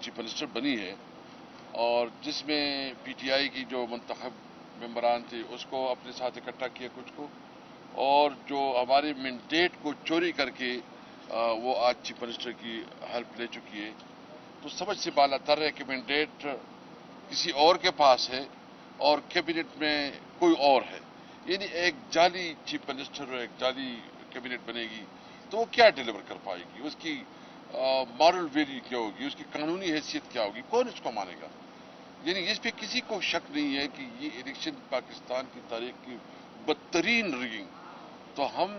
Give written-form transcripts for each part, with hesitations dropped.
Chief minister بنی ہے اور جس میں پی ٹی آئی کی جو منتخب ممبران تھے اس کو اپنے ساتھ اکٹھا کیا کچھ کو، اور جو ہمارے مینڈیٹ کو چوری کر کے وہ آج چیف منسٹر کی ہیلپ لے چکی ہے، تو سمجھ سے بالا تر ہے کہ مینڈیٹ کسی اور کے پاس ہے اور کیبنٹ میں کوئی اور ہے، یعنی ایک جعلی چیف منسٹر اور ایک جعلی کیبنٹ بنے گی تو وہ کیا ڈیلیور کر پائے گی، اس کی مارل ویلیو کیا ہوگی، اس کی قانونی حیثیت کیا ہوگی، کون اس کو مانے گا؟ یعنی اس پہ کسی کو شک نہیں ہے کہ یہ الیکشن پاکستان کی تاریخ کی بدترین ریگنگ. تو ہم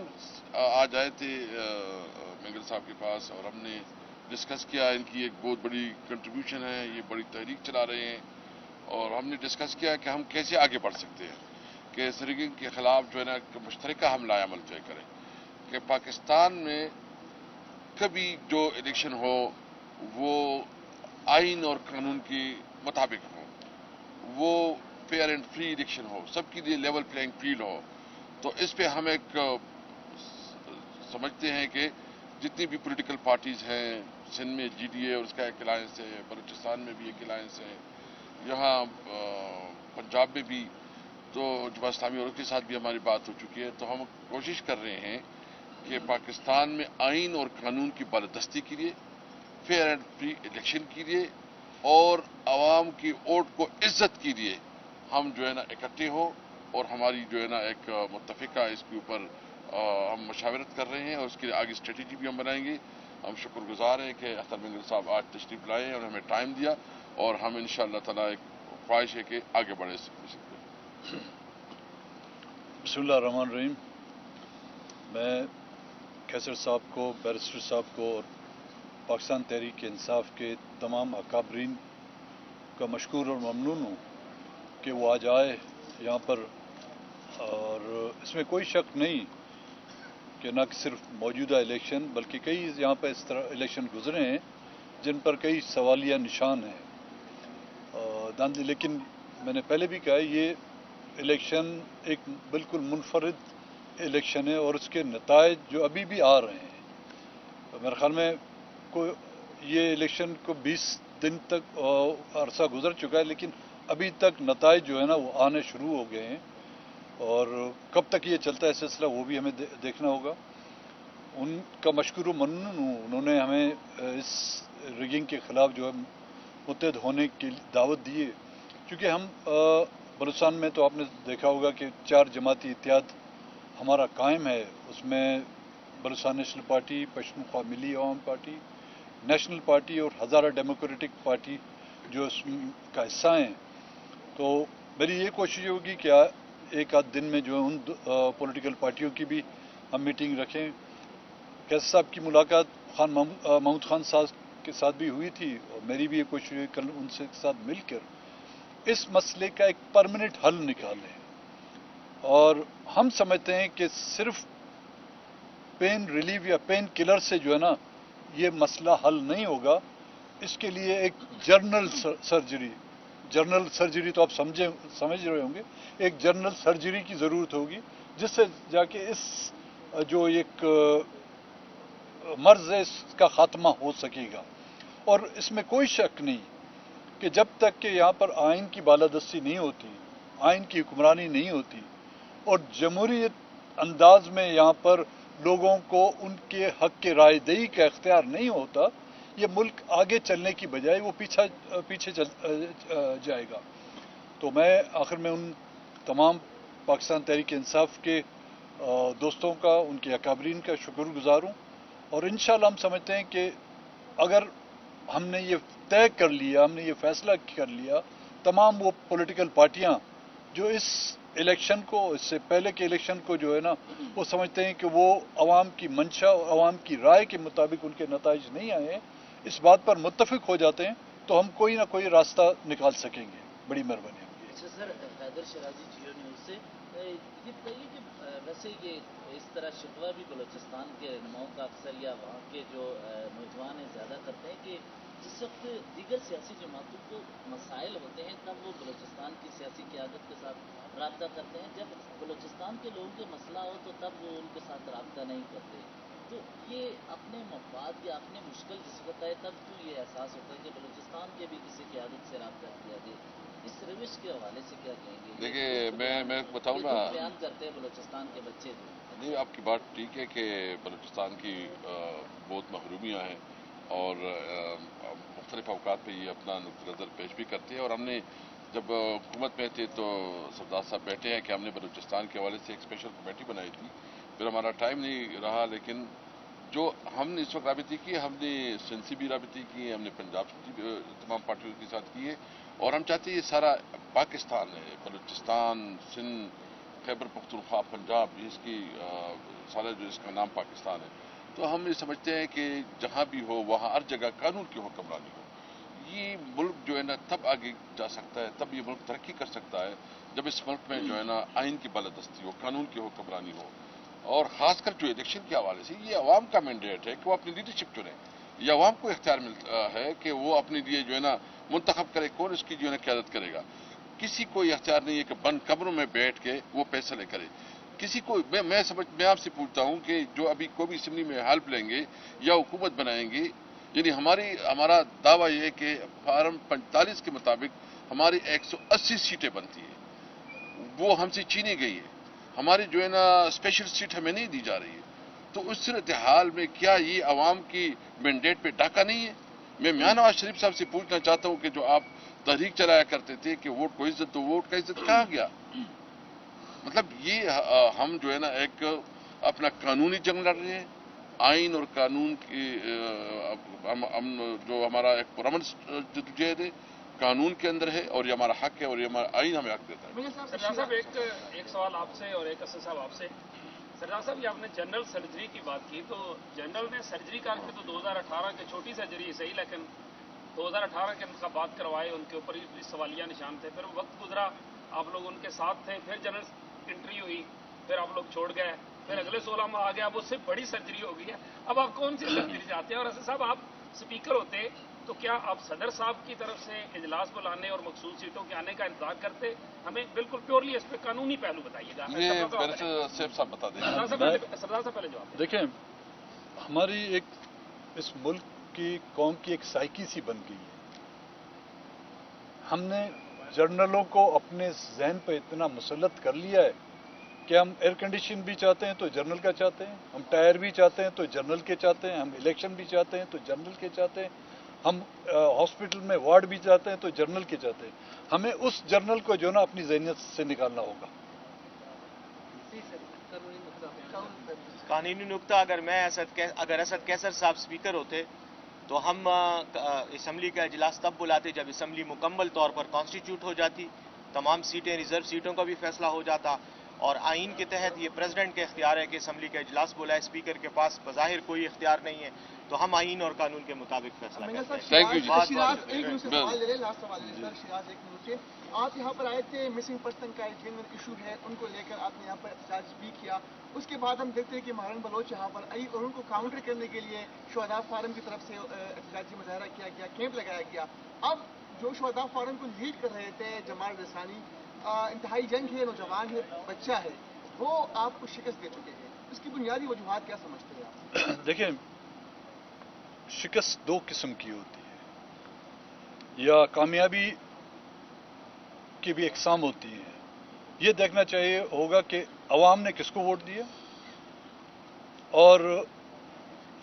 آج آئے تھے مینگل صاحب کے پاس اور ہم نے ڈسکس کیا، ان کی ایک بہت بڑی کنٹریبیوشن ہے، یہ بڑی تحریک چلا رہے ہیں، اور ہم نے ڈسکس کیا کہ ہم کیسے آگے بڑھ سکتے ہیں کہ اس ریگنگ کے خلاف جو ہے نا مشترکہ حملہ عمل طے کریں کہ پاکستان میں کبھی جو الیکشن ہو وہ آئین اور قانون کے مطابق ہو، وہ فیئر اینڈ فری الیکشن ہو، سب کے لیے لیول پلینگ فیلڈ ہو. تو اس پہ ہم ایک سمجھتے ہیں کہ جتنی بھی پولیٹیکل پارٹیز ہیں، سندھ میں جی ڈی اے اور اس کا ایک الائنس ہے، بلوچستان میں بھی ایک الائنس ہے، یہاں پنجاب میں بھی تو جماعت اسلامی اور اس کے ساتھ بھی ہماری بات ہو چکی ہے. تو ہم کوشش کر رہے ہیں کہ پاکستان میں آئین اور قانون کی بالادستی کے لیے، فیئر اینڈ فری الیکشن کے لیے اور عوام کی ووٹ کو عزت کے لیے ہم جو ہے نا اکٹھے ہوں، اور ہماری جو ہے نا ایک متفقہ اس کے اوپر ہم مشاورت کر رہے ہیں اور اس کے لیے آگے اسٹریٹجی بھی ہم بنائیں گے. ہم شکر گزار ہیں کہ اختر مینگل صاحب آج تشریف لائے اور ہمیں ٹائم دیا، اور ہم انشاءاللہ تعالیٰ ایک خواہش ہے کہ آگے بڑھے سکتے. بسم اللہ الرحمن الرحیم. میں کیسر صاحب کو، بیرسٹر صاحب کو اور پاکستان تحریک انصاف کے تمام اکابرین کا مشکور اور ممنون ہوں کہ وہ آج آئے یہاں پر، اور اس میں کوئی شک نہیں کہ نہ صرف موجودہ الیکشن بلکہ کئی یہاں پہ اس طرح الیکشن گزرے ہیں جن پر کئی سوالیہ نشان ہیں. لیکن میں نے پہلے بھی کہا یہ الیکشن ایک بالکل منفرد الیکشن ہے، اور اس کے نتائج جو ابھی بھی آ رہے ہیں، میرے خیال میں یہ الیکشن کو 20 دن تک عرصہ گزر چکا ہے، لیکن ابھی تک نتائج جو ہے نا وہ آنے شروع ہو گئے ہیں، اور کب تک یہ چلتا ہے سلسلہ وہ بھی ہمیں دیکھنا ہوگا. ان کا مشکور و ممنون ہوں، انہوں نے ہمیں اس ریگنگ کے خلاف جو ہے متحد ہونے کی دعوت دی ہے. چونکہ ہم بلوچستان میں تو آپ نے دیکھا ہوگا کہ 4 جماعتی اتحاد ہمارا قائم ہے. اس میں بلوچستان نیشنل پارٹی، پشتونخوا ملی عوام پارٹی، نیشنل پارٹی اور ہزارہ ڈیموکریٹک پارٹی جو اس کا حصہ ہیں. تو میری یہ کوشش ہوگی کہ ایک آدھ دن میں جو ان پولیٹیکل پارٹیوں کی بھی ہم میٹنگ رکھیں. کیسر صاحب کی ملاقات محمود خان صاحب کے ساتھ بھی ہوئی تھی، اور میری بھی یہ کوشش ہوئی کل ان سے ساتھ مل کر اس مسئلے کا ایک پرماننٹ حل نکالیں. اور ہم سمجھتے ہیں کہ صرف پین ریلیف یا پین کلر سے جو ہے نا یہ مسئلہ حل نہیں ہوگا. اس کے لیے ایک جنرل سرجری تو آپ سمجھ رہے ہوں گے، ایک جنرل سرجری کی ضرورت ہوگی جس سے جا کے اس جو ایک مرض ہے اس کا خاتمہ ہو سکے گا. اور اس میں کوئی شک نہیں کہ جب تک کہ یہاں پر آئین کی بالادستی نہیں ہوتی، آئین کی حکمرانی نہیں ہوتی اور جمہوریت انداز میں یہاں پر لوگوں کو ان کے حق کے رائے دہی کا اختیار نہیں ہوتا، یہ ملک آگے چلنے کی بجائے وہ پیچھے چل جائے گا. تو میں آخر میں ان تمام پاکستان تحریک انصاف کے دوستوں کا، ان کے اکابرین کا شکر گزار ہوں. اور انشاءاللہ ہم سمجھتے ہیں کہ اگر ہم نے یہ طے کر لیا، ہم نے یہ فیصلہ کر لیا، تمام وہ پولیٹیکل پارٹیاں جو اس الیکشن کو، اس سے پہلے کے الیکشن کو جو ہے نا وہ سمجھتے ہیں کہ وہ عوام کی منشا اور عوام کی رائے کے مطابق ان کے نتائج نہیں آئے ہیں، اس بات پر متفق ہو جاتے ہیں تو ہم کوئی نہ کوئی راستہ نکال سکیں گے. بڑی مہربانی ہوگی. اچھا سر، حیدر شرازی جیو نیوز سے یہ بتائیے کہ ویسے یہ اس طرح شکوہ بھی بلوچستان کے رہنماؤں کا اکثر یا وہاں کے جو نوجوان ہیں زیادہ کرتے ہیں کہ جس وقت دیگر سیاسی جماعتوں کو مسائل ہوتے ہیں تب وہ بلوچستان کی سیاسی قیادت کے ساتھ رابطہ کرتے ہیں، جب بلوچستان کے لوگوں کے مسئلہ ہو تو تب وہ ان کے ساتھ رابطہ نہیں کرتے. تو یہ اپنے مفاد یا اپنے مشکل جس وقت آئے تب تو یہ احساس ہوتا ہے کہ بلوچستان کے بھی کسی قیادت سے رابطہ کیا جائے. اس روش کے حوالے سے کیا کہیں گے؟ دیکھیے میں بتاؤں نا، بیان کرتے ہیں بلوچستان کے بچے جو نہیں آپ کی بات ٹھیک ہے کہ بلوچستان کی بہت محرومیاں ہیں اور مختلف اوقات پہ یہ اپنا نقطۂ نظر پیش بھی کرتے ہیں، اور ہم نے جب حکومت میں تھے تو سردار صاحب بیٹھے ہیں کہ ہم نے بلوچستان کے حوالے سے ایک اسپیشل کمیٹی بنائی تھی، پھر ہمارا ٹائم نہیں رہا، لیکن جو ہم نے اس وقت رابطے کی، ہم نے سندھ سے بھی رابطے کی، ہم نے پنجاب سے بھی تمام پارٹیوں کے ساتھ کیے، اور ہم چاہتے ہیں یہ سارا پاکستان ہے، بلوچستان، سندھ، خیبر پختونخوا، پنجاب، اس کی سارا جو اس کا نام پاکستان ہے، تو ہم یہ سمجھتے ہیں کہ جہاں بھی ہو وہاں ہر جگہ قانون کی حکمرانی ہو. یہ ملک جو ہے نا تب آگے جا سکتا ہے، تب یہ ملک ترقی کر سکتا ہے جب اس ملک میں جو ہے نا آئین کی بالادستی ہو، قانون کی حکمرانی ہو، اور خاص کر جو الیکشن کے حوالے سے یہ عوام کا مینڈیٹ ہے کہ وہ اپنی لیڈرشپ چنے. یہ عوام کو اختیار ملتا ہے کہ وہ اپنے لیے جو ہے نا منتخب کرے کون اس کی جو ہے نا قیادت کرے گا. کسی کو یہ اختیار نہیں ہے کہ بند کمروں میں بیٹھ کے وہ فیصلے کرے. کسی کو میں آپ سے پوچھتا ہوں کہ جو ابھی کوئی بھی اسمبلی میں ہیلپ لیں گے یا حکومت بنائیں گے، یعنی ہمارا دعویٰ یہ ہے کہ فارم 45 کے مطابق ہماری 180 سیٹیں بنتی ہیں، وہ ہم سے چھینی گئی ہے. ہماری جو ہے نا اسپیشل سیٹ ہمیں نہیں دی جا رہی ہے. تو اس صورتحال میں کیا یہ عوام کی مینڈیٹ پہ ڈاکہ نہیں ہے؟ میں میاں نواز شریف صاحب سے پوچھنا چاہتا ہوں کہ جو آپ تحریک چلایا کرتے تھے کہ ووٹ کو عزت تو ووٹ کا عزت کہاں گیا؟ مطلب یہ ہم جو ہے نا ایک اپنا قانونی جنگ لڑ رہے ہیں، آئین اور قانون کی ہم جو ہمارا ایک پرامن جدوجہد ہے قانون کے اندر ہے، اور یہ ہمارا حق ہے اور یہ ہمارا آئین ہمیں حق دیتا ہے. سردار صاحب ایک سوال آپ سے اور ایک اسد صاحب آپ سے. سردار صاحب یہ آپ نے جنرل سرجری کی بات کی، تو جنرل نے سرجری کر کے تو 2018 کے چھوٹی سرجری صحیح، لیکن 2018 کے انتخابات کروائے، ان کے اوپر بھی سوالیہ نشان تھے، پھر وقت گزرا، آپ لوگ ان کے ساتھ تھے، پھر جنرل انٹری ہوئی، پھر آپ لوگ چھوڑ گئے، پھر اگلے 16 ماہ آ گیا، اب اس سے بڑی سرجری ہو گئی ہے. اب آپ کون سی سرجری چاہتے ہیں؟ اور اسد صاحب آپ اسپیکر ہوتے تو کیا آپ صدر صاحب کی طرف سے اجلاس بلانے اور مخصوص سیٹوں کے آنے کا انتظار کرتے؟ ہمیں بالکل پیورلی اس پہ قانونی پہلو بتائیے گا. یہ میرے سے سیف صاحب بتا دیں. سردار صاحب پہلے جواب. دیکھیں، ہماری ایک اس ملک کی قوم کی ایک سائیکی سی بن گئی ہے. ہم نے جرنلوں کو اپنے ذہن پہ اتنا مسلط کر لیا ہے کہ ہم ایئر کنڈیشن بھی چاہتے ہیں تو جنرل کا چاہتے ہیں، ہم ٹائر بھی چاہتے ہیں تو جنرل کے چاہتے ہیں، ہم الیکشن بھی چاہتے ہیں تو جنرل کے چاہتے ہیں، ہم ہاسپٹل میں وارڈ بھی چاہتے ہیں تو جنرل کے چاہتے ہیں. ہمیں اس جنرل کو جو نا اپنی ذہنیت سے نکالنا ہوگا. قانونی نقطہ اگر اسد کیسر صاحب اسپیکر ہوتے تو ہم اسمبلی کا اجلاس تب بلاتے جب اسمبلی مکمل طور پر کانسٹیٹیوٹ ہو جاتی، تمام سیٹیں ریزرو سیٹوں کا بھی فیصلہ ہو جاتا، اور آئین کے تحت یہ پریزیڈنٹ کا اختیار ہے کہ اسمبلی کا اجلاس بلائے، اسپیکر کے پاس بظاہر کوئی اختیار نہیں ہے، تو ہم آئین اور قانون کے مطابق فیصلہ کرتے ہیں. تھینک یو جی. آپ یہاں پر آئے تھے، مسنگ پرسن کا ایک جنرل ایشو ہے، ان کو لے کر آپ نے یہاں پر احتجاج بھی کیا. اس کے بعد ہم دیکھتے ہیں کہ مہران بلوچ یہاں پر آئی اور ان کو کاؤنٹر کرنے کے لیے شہداء فارم کی طرف سے احتجاجی مظاہرہ کیا گیا، کیمپ لگایا گیا. اب جو شہداء فارم کو لیڈ کر رہے تھے جمال رسانی، انتہائی جنگ ہے، نوجوان ہے، بچہ ہے، وہ آپ کو شکست دے چکے ہیں. اس کی بنیادی وجوہات کیا سمجھتے ہیں آپ؟ دیکھیں، شکست دو قسم کی ہوتی ہے، یا کامیابی کی بھی اقسام ہوتی ہیں. یہ دیکھنا چاہیے ہوگا کہ عوام نے کس کو ووٹ دیا اور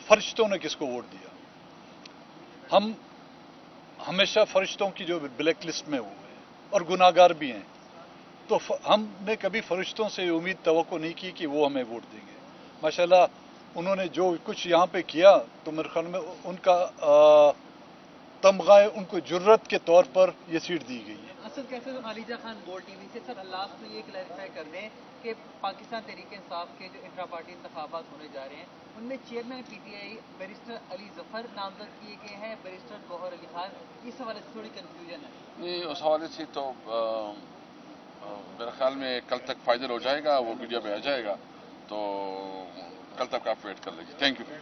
فرشتوں نے کس کو ووٹ دیا. ہم ہمیشہ فرشتوں کی جو بلیک لسٹ میں ہوئے ہیں اور گناہ گار بھی ہیں، تو ہم نے کبھی فرشتوں سے امید توقع نہیں کی کہ وہ ہمیں ووٹ دیں گے. ماشاءاللہ انہوں نے جو کچھ یہاں پہ کیا تو میرے خیال میں ان کا تمغہ ان کو جرت کے طور پر یہ سیٹ دی گئی ہے. اسد کیسر خالیجہ خان گولڈ ٹی وی سے. سر لاسٹ میں یہ کلیریفائی کر دیں کہ پاکستان تحریک انصاف کے جو انٹرا پارٹی انتخابات ہونے جا رہے ہیں ان میں chairman P T I barrister Ali Zafar نامزد کیے گئے ہیں، بیرسٹر گوہر علی خان. اس حوالے سے تھوڑی کنفیوژن ہے. نہیں، اس حوالے سے تو میرے خیال میں کل تک فائنل ہو جائے گا، وہ میڈیا میں آ جائے گا، تو کل تک آپ ویٹ کر لیجیے. Thank you.